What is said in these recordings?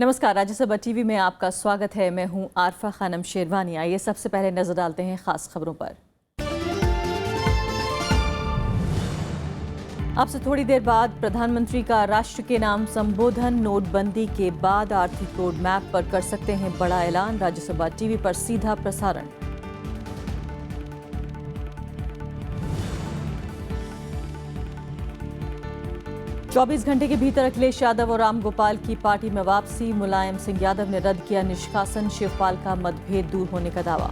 नमस्कार, राज्यसभा टीवी में आपका स्वागत है। मैं हूं आरफा खानम शेरवानी। आइए सबसे पहले नजर डालते हैं खास खबरों पर। अब से थोड़ी देर बाद प्रधानमंत्री का राष्ट्र के नाम संबोधन। नोटबंदी के बाद आर्थिक रोड मैप पर कर सकते हैं बड़ा ऐलान। राज्यसभा टीवी पर सीधा प्रसारण। चौबीस घंटे के भीतर अखिलेश यादव और राम गोपाल की पार्टी में वापसी। मुलायम सिंह यादव ने रद्द किया निष्कासन। शिवपाल का मतभेद दूर होने का दावा।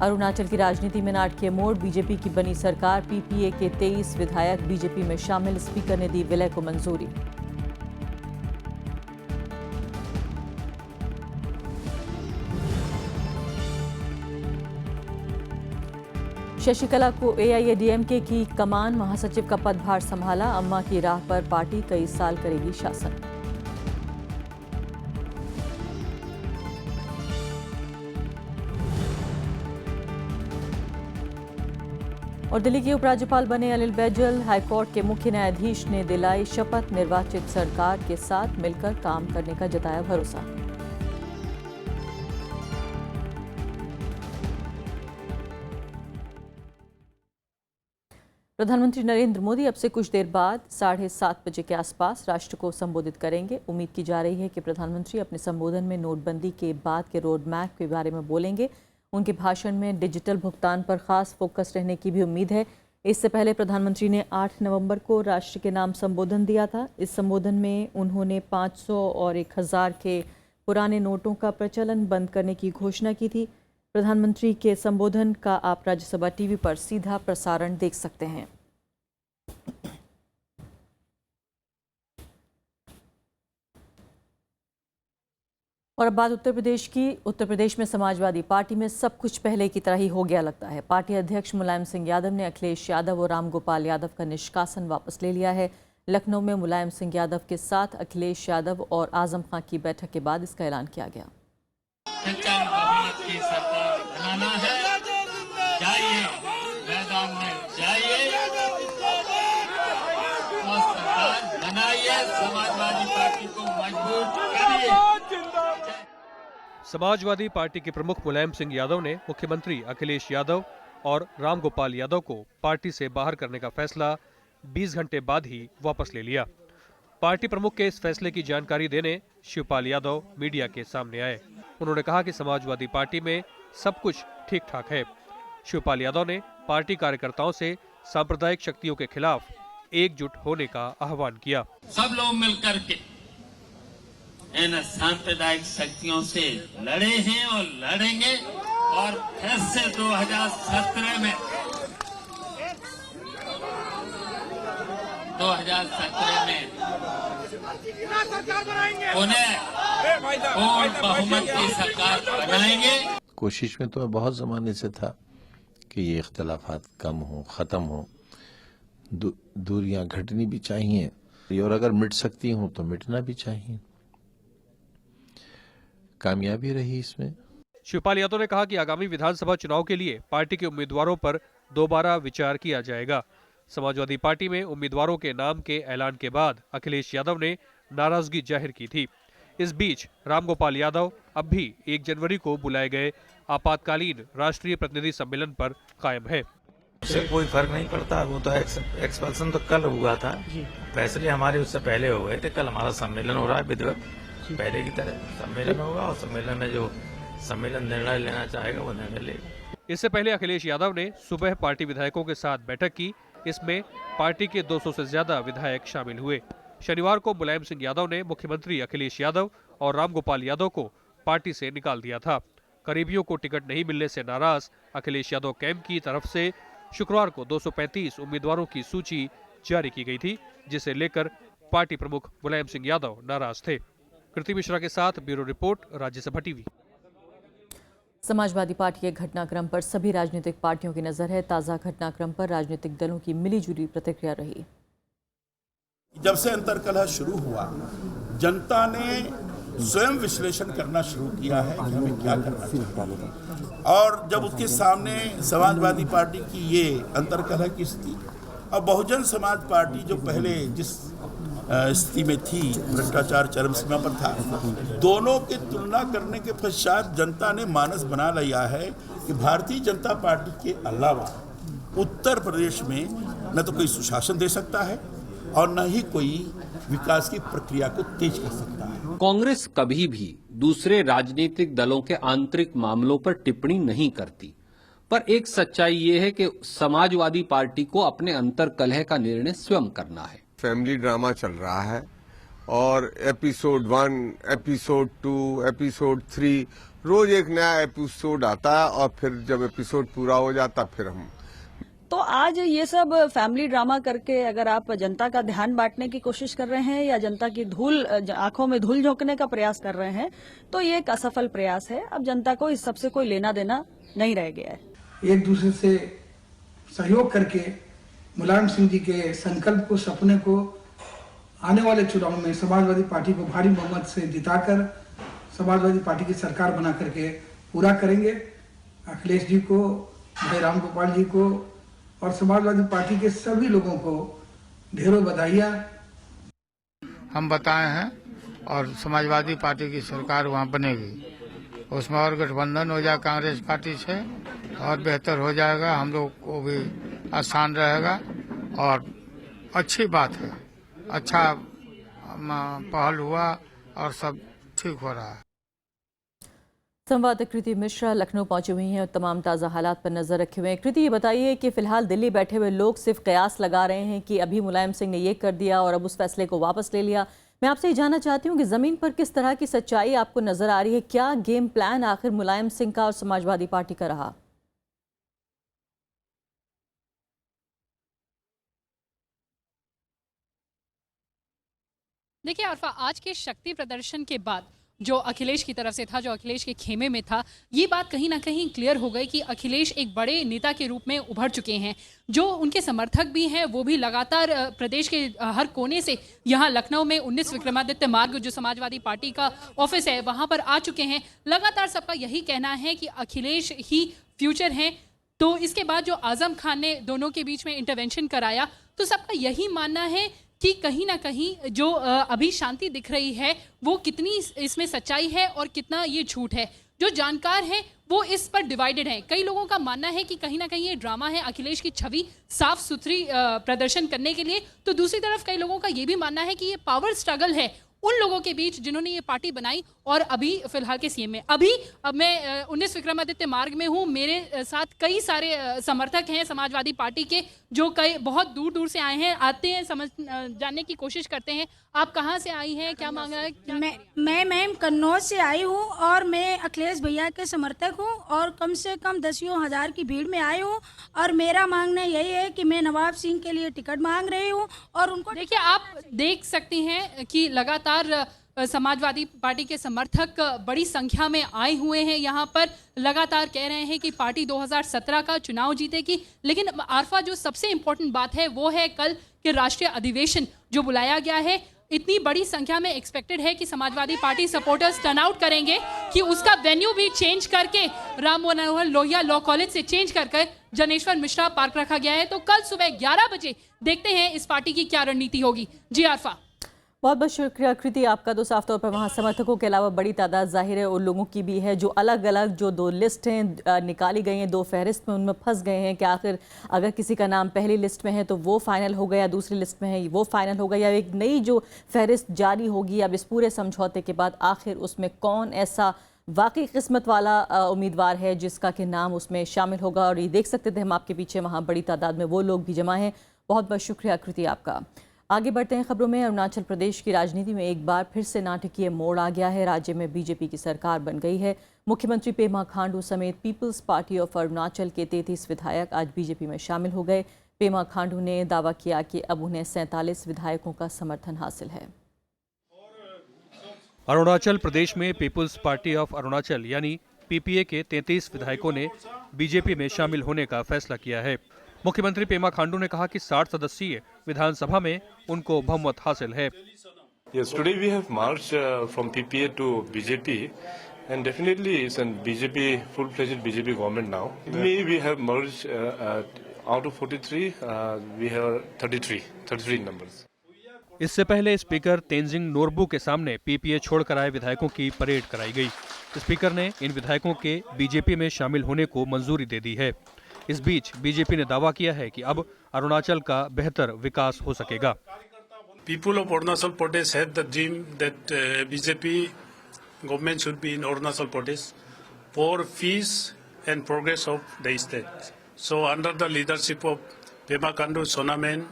अरुणाचल की राजनीति में नाटकीय मोड़। बीजेपी की बनी सरकार। पीपीए के 23 विधायक बीजेपी में शामिल। स्पीकर ने दी विलय को मंजूरी। शशिकला को एआईएडीएमके की कमान। महासचिव का पदभार संभाला। अम्मा की राह पर पार्टी कई साल करेगी शासन। और दिल्ली के उपराज्यपाल बने अनिल बैजल। हाईकोर्ट के मुख्य न्यायाधीश ने दिलाई शपथ। निर्वाचित सरकार के साथ मिलकर काम करने का जताया भरोसा। प्रधानमंत्री नरेंद्र मोदी अब से कुछ देर बाद 7:30 बजे के आसपास राष्ट्र को संबोधित करेंगे। उम्मीद की जा रही है कि प्रधानमंत्री अपने संबोधन में नोटबंदी के बाद के रोड मैप के बारे में बोलेंगे। उनके भाषण में डिजिटल भुगतान पर खास फोकस रहने की भी उम्मीद है। इससे पहले प्रधानमंत्री ने 8 नवंबर को राष्ट्र के नाम संबोधन दिया था। इस संबोधन में उन्होंने 500 और 1000 के पुराने नोटों का प्रचलन बंद करने की घोषणा की थी। प्रधानमंत्री के संबोधन का आप राज्यसभा टीवी पर सीधा प्रसारण देख सकते हैं। और अब बात उत्तर प्रदेश की। उत्तर प्रदेश में समाजवादी पार्टी में सब कुछ पहले की तरह ही हो गया लगता है। पार्टी अध्यक्ष मुलायम सिंह यादव ने अखिलेश यादव और राम गोपाल यादव का निष्कासन वापस ले लिया है। लखनऊ में मुलायम सिंह यादव के साथ अखिलेश यादव और आजम खां की बैठक के बाद इसका ऐलान किया गया। समाजवादी पार्टी को मजबूत करिए। समाजवादी पार्टी के प्रमुख मुलायम सिंह यादव ने मुख्यमंत्री अखिलेश यादव और राम गोपाल यादव को पार्टी से बाहर करने का फैसला 20 घंटे बाद ही वापस ले लिया। पार्टी प्रमुख के इस फैसले की जानकारी देने शिवपाल यादव मीडिया के सामने आए। उन्होंने कहा कि समाजवादी पार्टी में सब कुछ ठीक ठाक है। शिवपाल यादव ने पार्टी कार्यकर्ताओं से सांप्रदायिक शक्तियों के खिलाफ एकजुट होने का आह्वान किया। सब लोग मिलकर के इन सांप्रदायिक शक्तियों से लड़े हैं और लड़ेंगे और फिर से 2017 में उन्हें पूर्ण बहुमत की सरकार बनाएंगे। कोशिश में तो मैं बहुत जमाने से था कि ये इख्तलाफात कम हो, खत्म हो, दूरियां घटनी भी चाहिए और अगर मिट सकती हूं तो मिटना भी चाहिए। कामयाबी रही इसमें। शिवपाल यादव ने कहा कि आगामी विधानसभा चुनाव के लिए पार्टी के उम्मीदवारों पर दोबारा विचार किया जाएगा। समाजवादी पार्टी में उम्मीदवारों के नाम के ऐलान के बाद अखिलेश यादव ने नाराजगी जाहिर की थी। इस बीच राम गोपाल यादव अब भी 1 जनवरी को बुलाए गए आपातकालीन राष्ट्रीय प्रतिनिधि सम्मेलन पर कायम है। उससे कोई फर्क नहीं पड़ता। वो तो एक्सपल्सन तो कल हुआ था, फैसले हमारे उससे पहले हो गए थे। कल हमारा सम्मेलन हो रहा है विधिवत, पहले की तरह सम्मेलन होगा और सम्मेलन में जो सम्मेलन निर्णय लेना चाहेगा वो निर्णय लेगा। इससे पहले अखिलेश यादव ने सुबह पार्टी विधायकों के साथ बैठक की। इसमें पार्टी के 200 से ज्यादा विधायक शामिल हुए। शनिवार को मुलायम सिंह यादव ने मुख्यमंत्री अखिलेश यादव और राम गोपाल यादव को पार्टी से निकाल दिया था। करीबियों को टिकट नहीं मिलने से नाराज अखिलेश यादव कैंप की तरफ से शुक्रवार को 235 उम्मीदवारों की सूची जारी की गई थी, जिसे लेकर पार्टी प्रमुख मुलायम सिंह यादव नाराज थे। कृति मिश्रा के साथ bureau report, Rajya Sabha TV. Samajwadi party के घटनाक्रम पर सभी राजनीतिक पार्टियों की नजर है। ताजा घटनाक्रम पर राजनीतिक दलों की मिलीजुली प्रतिक्रिया रही। जब से अंतर्कलह शुरू हुआ, जनता ने स्वयं विश्लेषण करना शुरू किया है कि हमें क्या करना चाहिए। और जब उसके सामने समाजवादी पार्टी की ये अंतर्कलह की स्थिति और बहुजन समाज पार्टी जो पहले जिस स्थिति में थी, भ्रष्टाचार चरम सीमा पर था, दोनों की तुलना करने के पश्चात जनता ने मानस बना लिया है कि भारतीय जनता पार्टी के अलावा उत्तर प्रदेश में न तो कोई सुशासन दे सकता है और न ही कोई विकास की प्रक्रिया को तेज कर सकता है। कांग्रेस कभी भी दूसरे राजनीतिक दलों के आंतरिक मामलों पर टिप्पणी नहीं करती, पर एक सच्चाई ये है कि समाजवादी पार्टी को अपने अंतर्कलह का निर्णय स्वयं करना है। फैमिली ड्रामा चल रहा है और एपिसोड 1, एपिसोड 2, एपिसोड 3 रोज एक नया एपिसोड आता है और फिर जब एपिसोड पूरा हो जाता फिर हम तो आज ये सब फैमिली ड्रामा करके अगर आप जनता का ध्यान बांटने की कोशिश कर रहे हैं या जनता की आंखों में धूल झोंकने का प्रयास कर रहे हैं तो ये एक असफल प्रयास है। अब जनता को इस सबसे कोई लेना देना नहीं रह गया है। एक दूसरे से सहयोग करके मुलायम सिंह जी के संकल्प को, सपने को आने वाले चुनाव में समाजवादी पार्टी को भारी बहुमत से जिताकर समाजवादी पार्टी की सरकार बना करके पूरा करेंगे। अखिलेश जी को, भाई रामगोपाल जी को और समाजवादी पार्टी के सभी लोगों को ढेरों बधाइयाँ हम बताए हैं और समाजवादी पार्टी की सरकार वहाँ बनेगी, उसमें और गठबंधन हो जाए कांग्रेस पार्टी से और बेहतर हो जाएगा, हम लोग को भी आसान रहेगा और अच्छी बात है, अच्छा पहल हुआ और सब ठीक हो रहा है। संवाददाता कृति मिश्रा लखनऊ पहुंची हुई हैं और तमाम ताज़ा हालात पर नजर रखे हुए हैं। कृति, ये बताइए कि फिलहाल दिल्ली बैठे हुए लोग सिर्फ कयास लगा रहे हैं कि अभी मुलायम सिंह ने ये कर दिया और अब उस फैसले को वापस ले लिया। मैं आपसे ये जानना चाहती हूँ कि जमीन पर किस तरह की सच्चाई आपको नजर आ रही है, क्या गेम प्लान आखिर मुलायम सिंह का और समाजवादी पार्टी का रहा? देखिए आरफा, आज के शक्ति प्रदर्शन के बाद जो अखिलेश की तरफ से था, जो अखिलेश के खेमे में था, ये बात कहीं ना कहीं क्लियर हो गई कि अखिलेश एक बड़े नेता के रूप में उभर चुके हैं। जो उनके समर्थक भी हैं वो भी लगातार प्रदेश के हर कोने से यहाँ लखनऊ में 19 विक्रमादित्य मार्ग जो समाजवादी पार्टी का ऑफिस है वहाँ पर आ चुके हैं। लगातार सबका यही कहना है कि अखिलेश ही फ्यूचर हैं। तो इसके बाद जो आजम खान ने दोनों के बीच में इंटरवेंशन कराया तो सबका यही मानना है कि कहीं ना कहीं जो अभी शांति दिख रही है वो कितनी इसमें सच्चाई है और कितना ये झूठ है। जो जानकार हैं वो इस पर डिवाइडेड हैं। कई लोगों का मानना है कि कहीं ना कहीं ये ड्रामा है अखिलेश की छवि साफ सुथरी प्रदर्शन करने के लिए, तो दूसरी तरफ कई लोगों का ये भी मानना है कि ये पावर स्ट्रगल है उन लोगों के बीच जिन्होंने ये पार्टी बनाई और अभी फिलहाल के सीएम में। अब मैं 19 विक्रमादित्य मार्ग में हूँ, मेरे साथ कई सारे समर्थक हैं समाजवादी पार्टी के जो कई बहुत दूर दूर से आए हैं, आते हैं, समझ जानने की कोशिश करते हैं। आप कहाँ से आई हैं, क्या मांगा है? मैं मैम कन्नौज से आई हूँ और मैं अखिलेश भैया के समर्थक हूँ और कम से कम 10,000 की भीड़ में आई हूँ और मेरा मांगना यही है कि मैं नवाब सिंह के लिए टिकट मांग रही हूँ और उनको। देखिए आप देख सकती हैं कि लगातार समाजवादी पार्टी के समर्थक बड़ी संख्या में आए हुए हैं यहाँ पर, लगातार कह रहे हैं कि पार्टी 2017 का चुनाव जीतेगी। लेकिन आरफा जो सबसे इम्पोर्टेंट बात है वो है कल के राष्ट्रीय अधिवेशन जो बुलाया गया है। इतनी बड़ी संख्या में एक्सपेक्टेड है कि Samajwadi party supporters turn out करेंगे कि उसका वेन्यू भी चेंज करके राम मनोहर लोहिया लॉ कॉलेज से चेंज करके जनेश्वर मिश्रा पार्क रखा गया है। तो कल सुबह 11 बजे देखते हैं इस पार्टी की क्या रणनीति होगी। जी आरफा। बहुत बहुत शुक्रिया कृति आपका। तो साफ तौर पर वहाँ समर्थकों के अलावा बड़ी तादाद जाहिर है उन लोगों की भी है जो अलग अलग जो 2 लिस्ट हैं निकाली गई हैं, 2 फहरिस्त में, उनमें फंस गए हैं कि आखिर अगर किसी का नाम पहली लिस्ट में है तो वो फाइनल हो गया, दूसरी लिस्ट में है वो फाइनल हो गया, या एक नई जो फहरिस्त जारी होगी अब इस पूरे समझौते के बाद आखिर उसमें कौन ऐसा वाकई किस्मत वाला उम्मीदवार है जिसका कि नाम उसमें शामिल होगा। और ये देख सकते थे हम आपके पीछे वहाँ बड़ी तादाद में वो लोग भी जमा हैं। बहुत बहुत शुक्रिया कृति आपका। आगे बढ़ते हैं खबरों में। अरुणाचल प्रदेश की राजनीति में एक बार फिर से नाटकीय मोड़ आ गया है। राज्य में बीजेपी की सरकार बन गई है। मुख्यमंत्री पेमा खांडू समेत पीपल्स पार्टी ऑफ अरुणाचल के 33 विधायक आज बीजेपी में शामिल हो गए। पेमा खांडू ने दावा किया कि अब उन्हें 47 विधायकों का समर्थन हासिल है। अरुणाचल प्रदेश में पीपल्स पार्टी ऑफ अरुणाचल यानी पीपीए के 33 विधायकों ने बीजेपी में शामिल होने का फैसला किया है। मुख्यमंत्री पेमा खांडू ने कहा कि 60 सदस्यीय विधानसभा में उनको बहुमत हासिल है। Yes, today we have marched from PPA to BJP, and definitely it's a BJP, full-fledged BJP government now. Maybe we have merged out of 43, we have 33 numbers. इससे पहले स्पीकर तेंजिंग नोरबू के सामने पीपीए छोड़कर आए विधायकों की परेड कराई गई। स्पीकर ने इन विधायकों के बीजेपी में शामिल होने को मंजूरी दे दी है। इस बीच बीजेपी ने दावा किया है कि अब अरुणाचल का बेहतर विकास हो सकेगा। People of Arunachal Pradesh have the dream that BJP government should be in Arunachal Pradesh for peace and progress of the state. So under the leadership of Pema Khandu Sonamen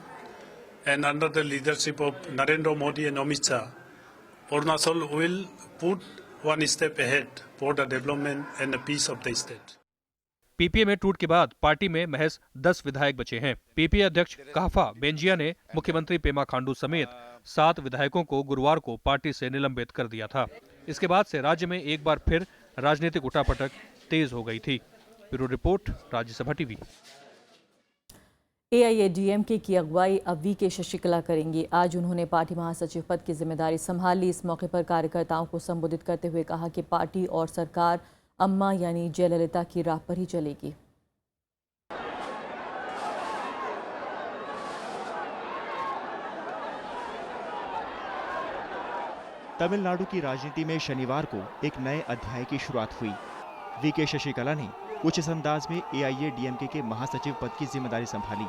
and under the leadership of Narendra Modi and Amit Shah, Arunachal will put one step ahead for the development and the peace of the state. PPA में टूट के बाद party में महज 10 विधायक बचे हैं। PPA अध्यक्ष काफा बेंजिया ने मुख्यमंत्री पेमा खांडू समेत 7 विधायकों को गुरुवार को पार्टी से निलंबित कर दिया था। इसके बाद से राज्य में एक बार फिर राजनीतिक उठापटक तेज हो गई थी। Bureau report, Rajya Sabha TV. AIADMK की अगुवाई अब वीके शशिकला करेंगी। आज उन्होंने पार्टी महासचिव पद की जिम्मेदारी संभाल ली। इस मौके पर कार्यकर्ताओं को संबोधित करते हुए कहा कि पार्टी और सरकार अम्मा यानी जयललिता की राह पर ही चलेगी। तमिलनाडु की राजनीति में शनिवार को एक नए अध्याय की शुरुआत हुई। वीके शशिकला ने कुछ इस अंदाज में एआईएडीएमके के महासचिव पद की जिम्मेदारी संभाली।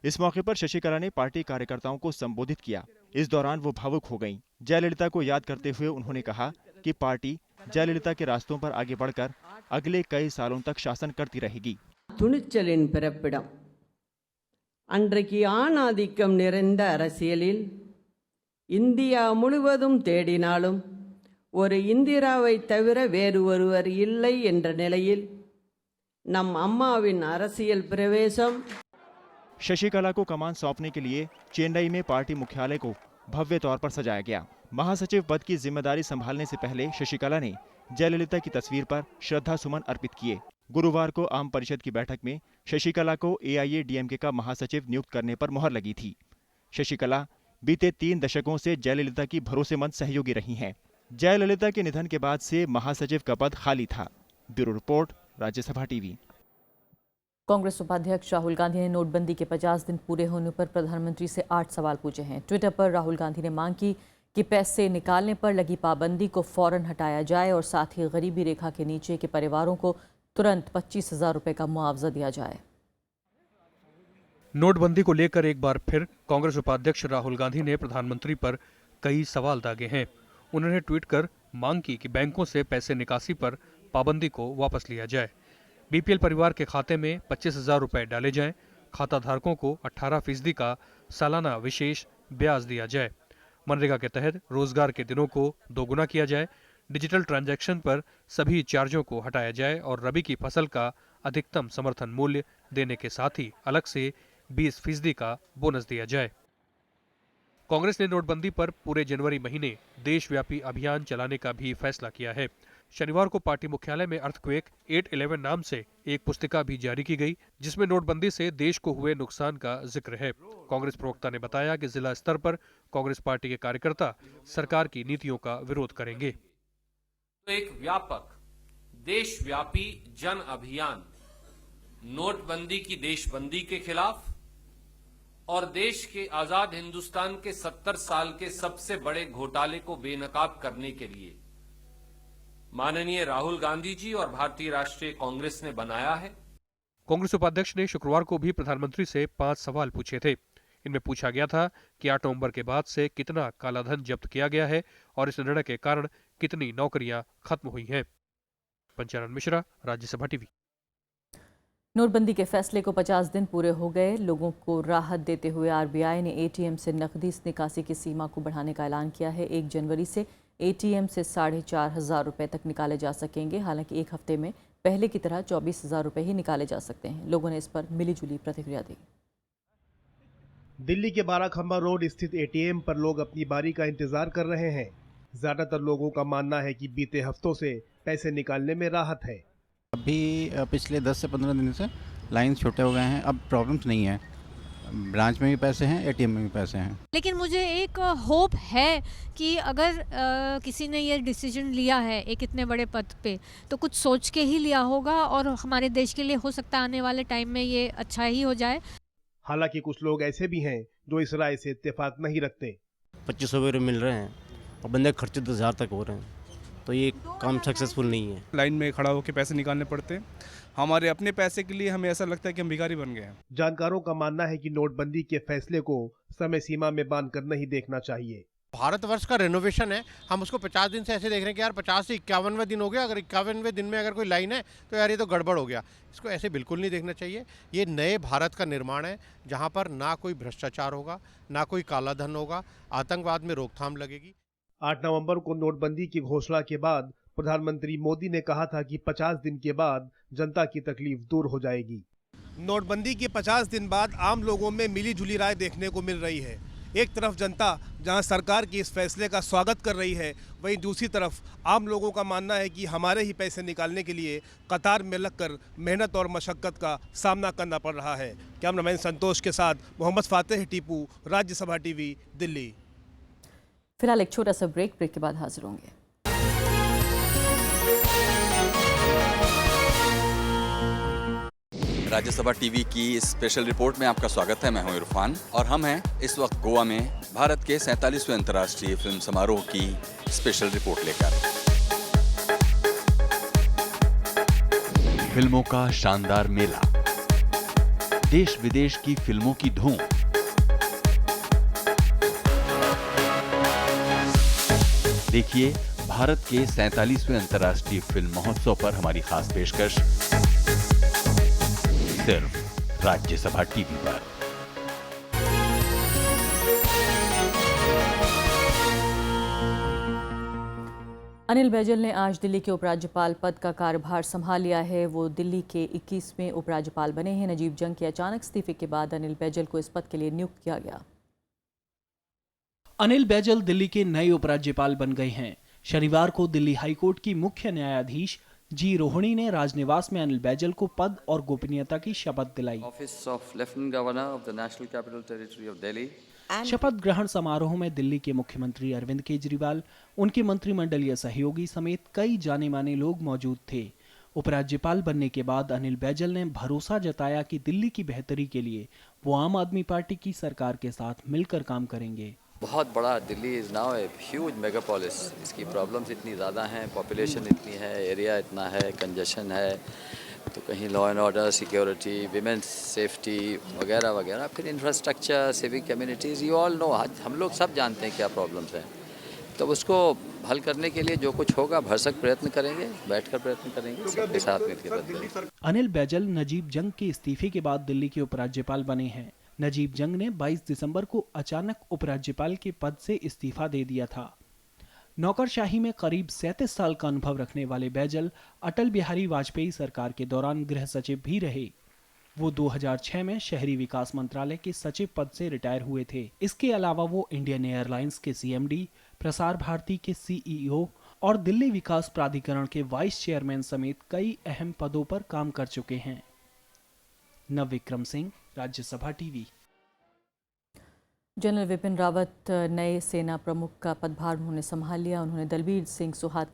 इस मौके पर शशिकला ने पार्टी कार्यकर्ताओं को संबोधित किया। इस दौरान वो भावुक हो गईं। जयललिता को याद करते हुए उन्होंने कहा कि पार्टी जयललिता के रास्तों पर आगे बढ़कर अगले कई सालों तक शासन करती रहेगी। துணிச்சலின் பிறப்பிடம் அன்றைக்கு ஆணாதிக்கம் நிறைந்த அரசியலில் இந்தியா முழுவதும் தேடினாலும் ஒரு இந்திராவை தவிர வேறு ஒருவர் இல்லை என்ற நிலையில் நம் அம்மாவின் அரசியல் பிரவேசம்। शशिकला को कमान सौंपने के लिए चेन्नई में पार्टी मुख्यालय को भव्य तौर पर सजाया गया। महासचिव पद की जिम्मेदारी संभालने से पहले शशिकला ने जयललिता की तस्वीर पर श्रद्धा सुमन अर्पित किए। गुरुवार को आम परिषद की बैठक में शशिकला को एआईएडीएमके का महासचिव नियुक्त करने पर मुहर लगी थी। शशिकला बीते 3 दशकों से जयललिता की भरोसेमंद सहयोगी रही हैं। जयललिता के निधन के बाद से महासचिव का पद खाली था। Bureau report, Rajya Sabha TV. Congress उपाध्यक्ष राहुल गांधी ने नोटबंदी के 50 दिन पूरे होने पर प्रधानमंत्री से 8 सवाल पूछे हैं। ट्विटर पर राहुल गांधी ने मांग की कि पैसे निकालने पर लगी पाबंदी को फौरन हटाया जाए और साथ ही गरीबी रेखा के नीचे के परिवारों को तुरंत 25,000 रुपए का मुआवजा दिया जाए। नोटबंदी को लेकर एक बार फिर कांग्रेस उपाध्यक्ष राहुल गांधी ने प्रधानमंत्री पर कई सवाल दागे हैं। उन्होंने ट्वीट कर मांग की कि बैंकों से पैसे निकासी पर पाबंदी को वापस लिया जाए। बीपीएल परिवार के खाते में 25,000 रुपए डाले जाएं। खाता धारकों को 18% का सालाना विशेष ब्याज दिया जाए। मनरेगा के तहत रोजगार के दिनों को दोगुना किया जाए। डिजिटल ट्रांजैक्शन पर सभी चार्जों को हटाया जाए और रबी की फसल का अधिकतम समर्थन मूल्य देने के साथ ही अलग से 20% का बोनस दिया जाए। कांग्रेस ने नोटबंदी पर पूरे जनवरी महीने देशव्यापी अभियान चलाने का भी फैसला किया है। शनिवार को पार्टी मुख्यालय में अर्थक्वेक 8/11 नाम से एक पुस्तिका भी जारी की गई, जिसमें नोटबंदी से देश को हुए नुकसान का जिक्र है। कांग्रेस प्रवक्ता ने बताया कि जिला स्तर पर कांग्रेस पार्टी के कार्यकर्ता सरकार की नीतियों का विरोध करेंगे। तो एक व्यापक देशव्यापी जन अभियान नोटबंदी की देशबंदी के खिलाफ और देश के आजाद हिंदुस्तान के 70 साल के सबसे बड़े घोटाले को बेनकाब करने के लिए माननीय राहुल गांधी जी और भारतीय राष्ट्रीय कांग्रेस ने बनाया है। कांग्रेस उपाध्यक्ष ने शुक्रवार को भी प्रधानमंत्री से 5 सवाल पूछे थे। इनमें पूछा गया था कि 8 नवंबर के बाद से कितना कालाधन जब्त किया गया है और इस निर्णय के कारण कितनी नौकरियां खत्म हुई हैं। पंचानन मिश्रा, राज्यसभा टीवी। नोटबंदी के फैसले को 50 दिन पूरे हो गए। लोगों को राहत देते हुए आरबीआई ने एटीएम से नकदी निकासी की सीमा को बढ़ाने का ऐलान किया है। 1 जनवरी से एटीएम से 4,500 रुपए तक निकाले जा सकेंगे। हालांकि एक हफ्ते में पहले की तरह 24,000 रुपए ही निकाले जा सकते हैं। लोगों ने इस पर मिलीजुली प्रतिक्रिया दी। दिल्ली के 12 खंबा रोड स्थित एटीएम पर लोग अपनी बारी का इंतजार कर रहे हैं। ज्यादातर लोगों का मानना है कि बीते हफ्तों से पैसे निकालने में राहत है। अभी पिछले 10 से 15 दिन से लाइन छोटे हो गए हैं। अब प्रॉब्लम्स नहीं है। ब्रांच में भी पैसे हैं, एटीएम में भी पैसे हैं। लेकिन मुझे एक होप है कि अगर किसी ने ये डिसीजन लिया है एक इतने बड़े पद पे, तो कुछ सोच के ही लिया होगा और हमारे देश के लिए हो सकता है आने वाले टाइम में ये अच्छा ही हो जाए। हालांकि कुछ लोग ऐसे भी हैं जो इस राय से इत्तेफाक नहीं रखते। 2500 रुपये मिल रहे हैं और बंदे के खर्चे 10,000 तक हो रहे हैं, तो ये काम सक्सेसफुल नहीं है। लाइन में खड़ा होकर पैसे निकालने पड़ते हैं, हमारे अपने पैसे के लिए हमें ऐसा लगता है कि हम भिखारी बन गए हैं। जानकारों का मानना है कि नोटबंदी के फैसले को समय सीमा में बांध कर नहीं देखना चाहिए। भारतवर्ष का रेनोवेशन है, हम उसको 50 दिन से ऐसे देख रहे हैं कि यार 50 से 51वें दिन हो गया, अगर 51वें दिन में अगर कोई लाइन है तो यार ये तो गड़बड़ हो गया। इसको ऐसे बिल्कुल नहीं देखना चाहिए। ये नए भारत का निर्माण है जहाँ पर ना कोई भ्रष्टाचार होगा, ना कोई काला धन होगा, आतंकवाद में रोकथाम लगेगी। 8 नवंबर को नोटबंदी की घोषणा के बाद प्रधानमंत्री मोदी ने कहा था कि 50 दिन के बाद जनता की तकलीफ दूर हो जाएगी। नोटबंदी के 50 दिन बाद आम लोगों में मिली जुली राय देखने को मिल रही है। एक तरफ जनता जहां सरकार के इस फैसले का स्वागत कर रही है, वहीं दूसरी तरफ आम लोगों का मानना है कि हमारे ही पैसे निकालने के लिए कतार में लगकर मेहनत और मशक्कत का सामना करना पड़ रहा है। कैमरामैन संतोष के साथ मोहम्मद फातेह टीपू, राज्यसभा टीवी, दिल्ली। फिलहाल एक छोटा सा ब्रेक के बाद हाजिर होंगे। राज्यसभा टीवी की इस स्पेशल रिपोर्ट में आपका स्वागत है। मैं हूं इरफान और हम हैं इस वक्त गोवा में भारत के 47वें अंतर्राष्ट्रीय फिल्म समारोह की स्पेशल रिपोर्ट लेकर। फिल्मों का शानदार मेला, देश विदेश की फिल्मों की धूम, देखिए भारत के 47वें अंतर्राष्ट्रीय फिल्म महोत्सव पर हमारी खास पेशकश सिर्फ राज्यसभा टीवी पर। अनिल बैजल ने आज दिल्ली के उपराज्यपाल पद का कार्यभार संभाल लिया है। वो दिल्ली के 21वें उपराज्यपाल बने हैं। नजीब जंग के अचानक इस्तीफे के बाद अनिल बैजल को इस पद के लिए नियुक्त किया गया। अनिल बैजल दिल्ली के नए उपराज्यपाल बन गए हैं। शनिवार को दिल्ली हाईकोर्ट की मुख्य न्यायाधीश जी रोहिणी ने राजनिवास में अनिल बैजल को पद और गोपनीयता की शपथ दिलाई। Office of lieutenant governor of the national capital territory of Delhi. शपथ ग्रहण समारोह में दिल्ली के मुख्यमंत्री अरविंद केजरीवाल, उनके मंत्रिमंडलीय सहयोगी समेत कई जाने माने लोग मौजूद थे। उपराज्यपाल बनने के बाद अनिल बैजल ने भरोसा जताया कि दिल्ली की बेहतरी के लिए वो आम आदमी पार्टी की सरकार के साथ मिलकर काम करेंगे। बहुत बड़ा Delhi is now a huge Megapolis. इसकी प्रॉब्लम्स इतनी ज़्यादा हैं, पॉपुलेशन इतनी है, एरिया इतना है, कंजेशन है, तो कहीं law and order, security, women's safety वगैरह वगैरह, फिर infrastructure, civic communities, you all know, हम लोग सब जानते हैं क्या प्रॉब्लम्स हैं। तो उसको हल करने के लिए जो कुछ होगा भरसक प्रयत्न करेंगे, बैठकर प्रयत्न करेंगे, सबके साथ मिलकर। अनिल बैजल नजीब जंग के इस्तीफे के बाद दिल्ली के उपराज्यपाल बने हैं। नजीब जंग ने 22 दिसंबर को अचानक उपराज्यपाल के पद से इस्तीफा दे दिया था। नौकरशाही में करीब 37 साल का अनुभव रखने वाले बैजल अटल बिहारी वाजपेयी सरकार के दौरान गृह सचिव भी रहे। वो 2006 में शहरी विकास मंत्रालय के सचिव पद से रिटायर हुए थे। इसके अलावा वो इंडियन एयरलाइंस के सीएमडी, प्रसार भारती के सीईओ और दिल्ली विकास प्राधिकरण के वाइस चेयरमैन समेत कई अहम पदों पर काम कर चुके हैं। नवविक्रम सिंह, राज्यसभा टीवी। जनरल विपिन रावत नए सेना प्रमुख का पदभार उन्होंने संभाल लिया। उन्होंने दलबीर सिंह सुहाग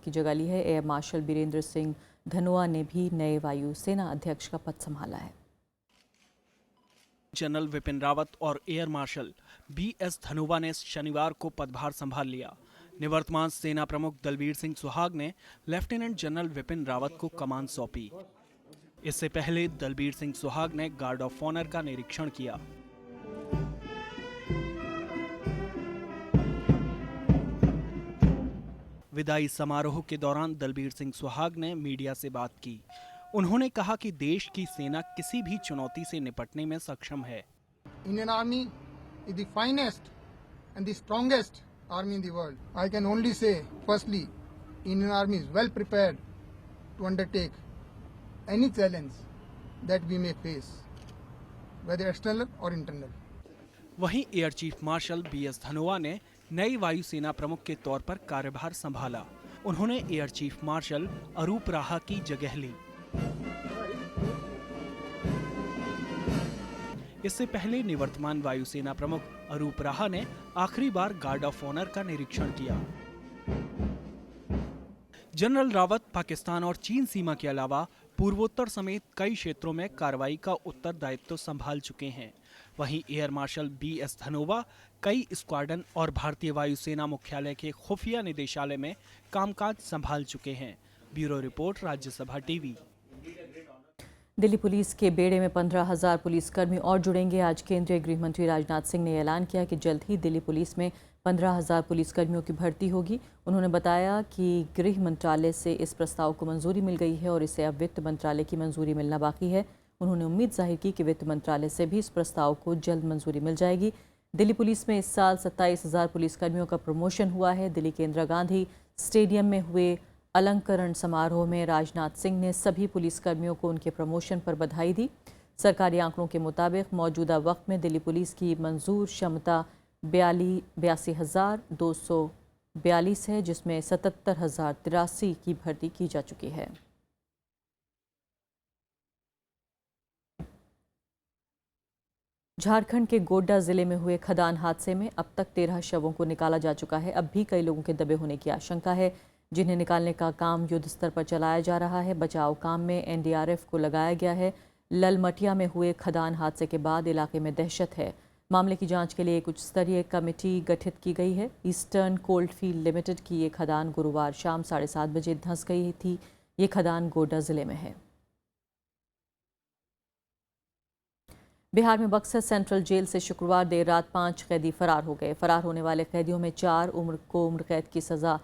की जगह ली है। एयर मार्शल बीरेंद्र सिंह धनोआ ने भी नए वायु सेना अध्यक्ष का पद संभाला है। जनरल विपिन रावत और एयर मार्शल BS धनोआ ने शनिवार को पदभार संभाल लिया। निवर्तमान सेना प्रमुख दलबीर सिंह सुहाग ने लेफ्टिनेंट जनरल विपिन रावत को कमान सौंपी। इससे पहले दलबीर सिंह सुहाग ने गार्ड ऑफ ऑनर का निरीक्षण किया। विदाई समारोह के दौरान दलबीर सिंह सुहाग ने मीडिया से बात की। उन्होंने कहा कि देश की सेना किसी भी चुनौती से निपटने में सक्षम है। Indian army is the finest and the strongest army in the world. I can only say firstly Indian army is well prepared to undertake any challenge that we may face, whether external or internal. वहीं air chief marshal BS Dhanoa ने नई वायुसेना प्रमुख के तौर पर कार्यभार संभाला। उन्होंने एयर चीफ मार्शल अरूप राहा की जगह ली। इससे पहले निवर्तमान वायुसेना प्रमुख अरूप राहा ने आखिरी बार गार्ड ऑफ ऑनर का निरीक्षण किया। जनरल रावत पाकिस्तान और चीन सीमा के अलावा पूर्वोत्तर समेत कई क्षेत्रों में कार्रवाई का उत्तरदायित्व संभाल चुके हैं। वहीं एयर मार्शल BS धनोवा कई स्क्वाड्रन और भारतीय वायुसेना मुख्यालय के खुफिया निदेशालय में कामकाज संभाल चुके हैं। Bureau report, Rajya Sabha TV. Delhi police के बेड़े में 15,000 पुलिसकर्मी और जुड़ेंगे। आज केंद्रीय गृह मंत्री राजनाथ सिंह ने ऐलान किया कि जल्द ही दिल्ली पुलिस में 15,000 पुलिसकर्मियों की भर्ती होगी। उन्होंने बताया कि गृह मंत्रालय से इस प्रस्ताव को मंजूरी मिल गई है और इसे अब वित्त मंत्रालय की मंजूरी मिलना बाकी है। उन्होंने उम्मीद जाहिर की कि वित्त मंत्रालय से भी इस प्रस्ताव को जल्द मंजूरी मिल जाएगी। दिल्ली पुलिस में इस साल 27,000 पुलिसकर्मियों का प्रमोशन हुआ है। दिल्ली के इंदिरा गांधी स्टेडियम में हुए अलंकरण समारोह में राजनाथ सिंह ने सभी पुलिसकर्मियों को उनके प्रमोशन पर बधाई दी। सरकारी आंकड़ों के मुताबिक मौजूदा वक्त में दिल्ली पुलिस की मंजूर क्षमता 82,242 है, जिसमें 77,083 की भर्ती की जा चुकी है। झारखंड के गोड्डा जिले में हुए खदान हादसे में अब तक 13 शवों को निकाला जा चुका है। अब भी कई लोगों के दबे होने की आशंका है, जिन्हें निकालने का काम युद्ध स्तर पर चलाया जा रहा है। बचाव काम में NDRF को लगाया गया है। ललमटिया में हुए खदान हादसे के बाद इलाके में दहशत है। मामले की जांच के लिए एक उच्च स्तरीय कमेटी गठित की गई है। ईस्टर्न कोल्डफील्ड लिमिटेड की ये खदान गुरुवार शाम 7:30 बजे धंस गई थी। ये खदान गोड्डा जिले में है। बिहार में बक्सर सेंट्रल जेल से शुक्रवार देर रात 5 कैदी फरार हो गए। फरार होने वाले कैदियों में 4 उम्र कैद की सज़ा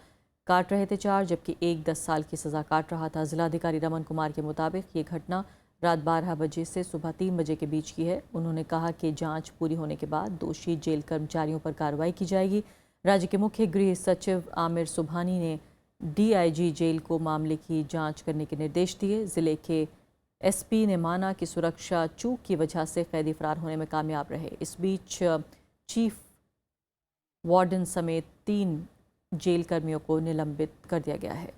काट रहे थे 4, जबकि एक 10 साल की सज़ा काट रहा था। जिलाधिकारी रमन कुमार के मुताबिक ये घटना रात 12 बजे से सुबह 3 बजे के बीच की है। उन्होंने कहा कि जांच पूरी होने के बाद दोषी जेल कर्मचारियों पर कार्रवाई की जाएगी। राज्य के मुख्य गृह सचिव आमिर सुबहानी ने DIG जेल को मामले की जांच करने के निर्देश दिए। जिले के SP ने माना कि सुरक्षा चूक की वजह से कैदी फरार होने में कामयाब रहे। इस बीच चीफ वार्डन समेत 3 जेल कर्मियों को निलंबित कर दिया गया है।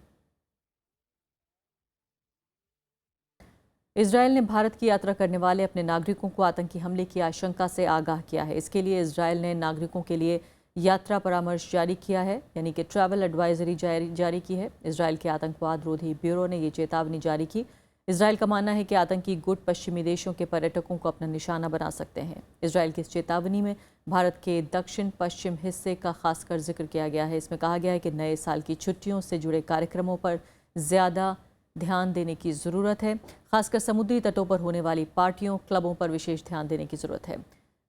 इजरायल ने भारत की यात्रा करने वाले अपने नागरिकों को आतंकी हमले की आशंका से आगाह किया है। इसके लिए इजरायल ने नागरिकों के लिए यात्रा परामर्श जारी किया है, यानी कि ट्रैवल एडवाइजरी जारी की है। इजरायल के आतंकवाद रोधी ब्यूरो ने ये चेतावनी जारी की। इजरायल का मानना है कि आतंकी गुट पश्चिमी देशों के पर्यटकों को अपना निशाना बना सकते हैं। इजरायल की इस चेतावनी में भारत के दक्षिण पश्चिम हिस्से का खासकर जिक्र किया गया है। इसमें कहा गया है कि नए साल की छुट्टियों से जुड़े कार्यक्रमों पर ज़्यादा ध्यान देने की ज़रूरत है। खासकर समुद्री तटों पर होने वाली पार्टियों, क्लबों पर विशेष ध्यान देने की ज़रूरत है।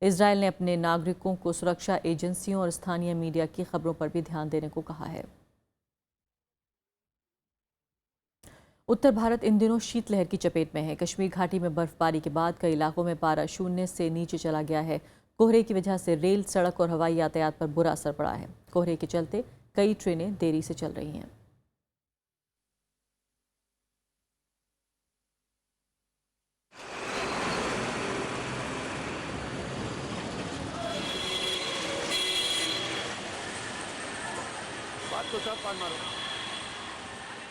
इजरायल ने अपने नागरिकों को सुरक्षा एजेंसियों और स्थानीय मीडिया की खबरों पर भी ध्यान देने को कहा है। उत्तर भारत इन दिनों शीतलहर की चपेट में है। कश्मीर घाटी में बर्फबारी के बाद कई इलाकों में पारा 0 से नीचे चला गया है। कोहरे की वजह से रेल, सड़क और हवाई यातायात पर बुरा असर पड़ा है। कोहरे के चलते कई ट्रेनें देरी से चल रही हैं।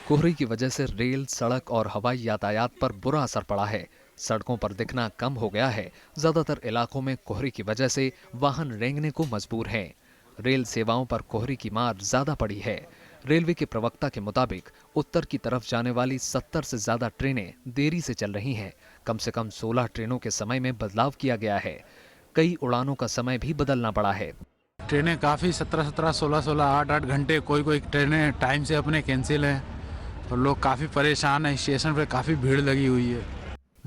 कोहरे की वजह से रेल, सड़क और हवाई यातायात पर बुरा असर पड़ा है। सड़कों पर दिखना कम हो गया है। ज्यादातर इलाकों में कोहरे की वजह से वाहन रेंगने को मजबूर हैं। रेल सेवाओं पर कोहरे की मार ज्यादा पड़ी है। रेलवे के प्रवक्ता के मुताबिक उत्तर की तरफ जाने वाली 70 से ज्यादा ट्रेनें देरी से चल रही हैं। कम से कम 16 ट्रेनों के समय में बदलाव किया गया है। कई उड़ानों का समय भी बदलना पड़ा है। ट्रेनें काफ़ी 17-17, 16-16, 8-8 घंटे कोई ट्रेनें टाइम से अपने कैंसिल हैं और लोग काफ़ी परेशान हैं। स्टेशन पर काफ़ी भीड़ लगी हुई है।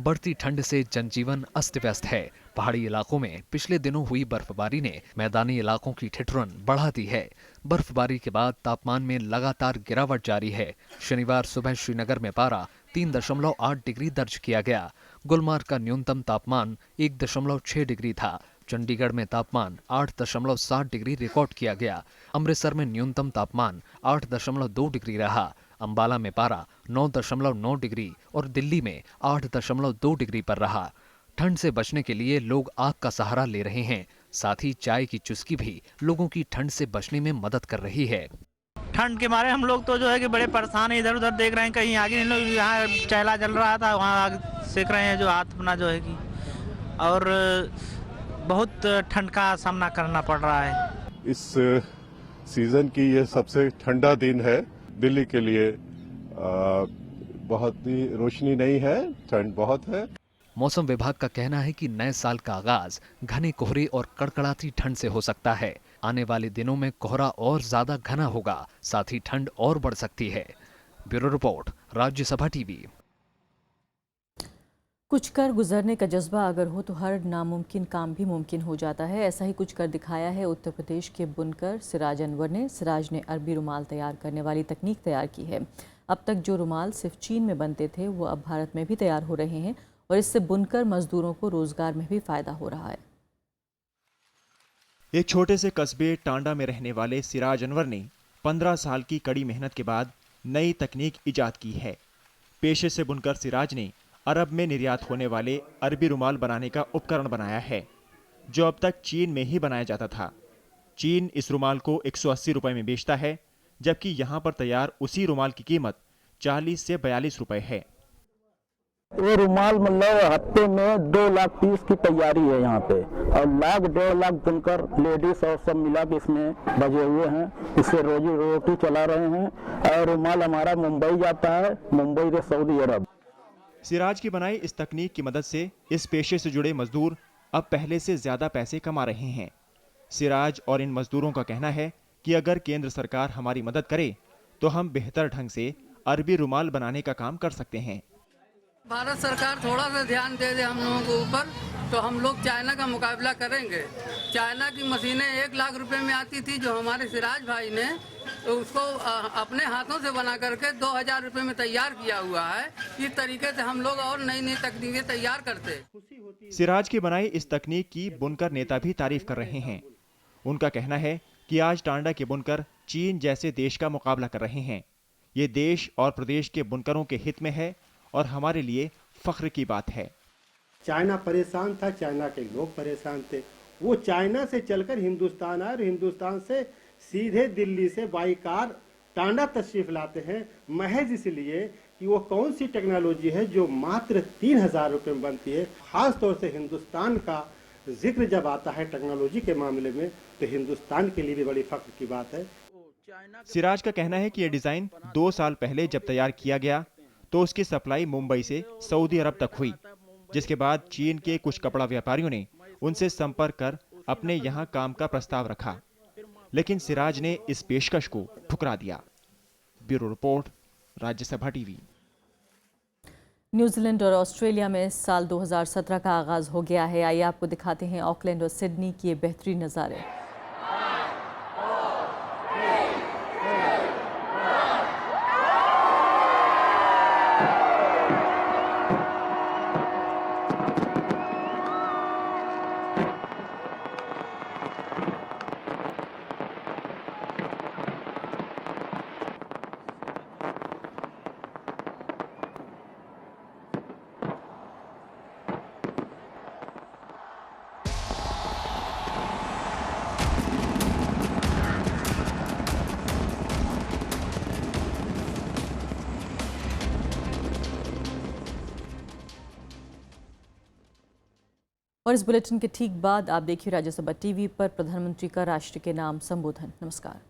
बढ़ती ठंड से जनजीवन अस्त व्यस्त है। पहाड़ी इलाकों में पिछले दिनों हुई बर्फबारी ने मैदानी इलाकों की ठिठुरन बढ़ा दी है। बर्फबारी के बाद तापमान में लगातार गिरावट जारी है। शनिवार सुबह श्रीनगर में पारा 3.8 डिग्री दर्ज किया गया। गुलमार्ग का न्यूनतम तापमान 1.6 डिग्री था। चंडीगढ़ में तापमान 8.7 डिग्री रिकॉर्ड किया गया। अमृतसर में न्यूनतम तापमान 8.2 डिग्री रहा। अंबाला में पारा 9.9 डिग्री और दिल्ली में 8.2 डिग्री पर रहा। ठंड से बचने के लिए लोग आग का सहारा ले रहे हैं। साथ ही चाय की चुस्की भी लोगों की ठंड से बचने में मदद कर रही है। ठंड के मारे हम लोग तो जो है कि बड़े परेशान हैं। इधर उधर देख रहे हैं, कहीं आगे नहीं, लोग यहाँ चैला जल रहा था, वहाँ सेक रहे हैं जो हाथ अपना जो है कि। 4 ठंड और बहुत ठंड का सामना करना पड़ रहा है। इस सीजन की ये सबसे ठंडा दिन है दिल्ली के लिए। बहुत ही रोशनी नहीं है, ठंड बहुत है। मौसम विभाग का कहना है कि नए साल का आगाज घने कोहरे और कड़कड़ाती ठंड से हो सकता है। आने वाले दिनों में कोहरा और ज्यादा घना होगा, साथ ही ठंड और बढ़ सकती है। Bureau report, Rajya Sabha TV. कुछ कर गुजरने का जज्बा अगर हो तो हर नामुमकिन काम भी मुमकिन हो जाता है। ऐसा ही कुछ कर दिखाया है उत्तर प्रदेश के बुनकर सिराज अनवर ने। सिराज ने अरबी रुमाल तैयार करने वाली तकनीक तैयार की है। अब तक जो रुमाल सिर्फ चीन में बनते थे वो अब भारत में भी तैयार हो रहे हैं और इससे बुनकर मजदूरों को रोजगार में भी फायदा हो रहा है। एक छोटे से कस्बे टांडा में रहने वाले सिराज अनवर ने 15 साल की कड़ी मेहनत के बाद नई तकनीक इजाद की है। पेशे से बुनकर सिराज ने अरब में निर्यात होने वाले अरबी रुमाल बनाने का उपकरण बनाया है, जो अब तक चीन में ही बनाया जाता था। चीन इस रुमाल को 180 रुपए में बेचता है, जबकि यहाँ पर तैयार उसी रुमाल की कीमत 40 से 42 रुपए है। ये रुमाल मतलब हफ्ते में 2 लाख पीस की तैयारी है यहाँ पे, और 1.5 लाख बुनकर लेडीज और सब मिला के इसमें बजे हुए हैं। इससे रोजी रोटी चला रहे हैं। और रुमाल हमारा मुंबई जाता है, मुंबई से सऊदी अरब। सिराज की बनाई इस तकनीक की मदद से इस पेशे से जुड़े मजदूर अब पहले से ज्यादा पैसे कमा रहे हैं। सिराज और इन मजदूरों का कहना है कि अगर केंद्र सरकार हमारी मदद करे तो हम बेहतर ढंग से अरबी रुमाल बनाने का काम कर सकते हैं। भारत सरकार थोड़ा सा ध्यान दे दे हम लोगों के ऊपर, तो हम लोग चाइना का मुकाबला करेंगे। चाइना की मशीनें 1 लाख रुपए में आती थी, जो हमारे सिराज भाई ने तो उसको अपने हाथों से बना करके 2000 रुपए में तैयार किया हुआ है। इस तरीके से हम लोग और नई नई तकनीकें तैयार करते। सिराज की बनाई इस तकनीक की बुनकर नेता भी तारीफ कर रहे हैं। उनका कहना है कि आज टांडा के बुनकर चीन जैसे देश का मुकाबला कर रहे हैं। ये देश और प्रदेश के बुनकरों के हित में है और हमारे लिए फख्र की बात है। चाइना परेशान था, चाइना के लोग परेशान थे। वो चाइना से चलकर हिंदुस्तान आए और हिंदुस्तान से सीधे दिल्ली से बाई कार टांडा तशरीफ लाते हैं, महज इसलिए कि वो कौन सी टेक्नोलॉजी है जो मात्र 3000 रुपए में बनती है। खास तौर से हिंदुस्तान का जिक्र जब आता है टेक्नोलॉजी के मामले में, तो हिंदुस्तान के लिए भी बड़ी फख्र की बात है। सिराज का कहना है कि यह डिजाइन 2 साल पहले जब तैयार किया गया तो उसकी सप्लाई मुंबई से सऊदी अरब तक हुई, जिसके बाद चीन के कुछ कपड़ा व्यापारियों ने उनसे संपर्क कर अपने यहाँ काम का प्रस्ताव रखा, लेकिन सिराज ने इस पेशकश को ठुकरा दिया। Bureau report, Rajya Sabha TV. New Zealand और ऑस्ट्रेलिया में साल 2017 का आगाज हो गया है। आइए आपको दिखाते हैं ऑकलैंड और सिडनी के बेहतरीन नज़ारे। और इस बुलेटिन के ठीक बाद आप देखिए राज्यसभा टीवी पर प्रधानमंत्री का राष्ट्र के नाम संबोधन। नमस्कार।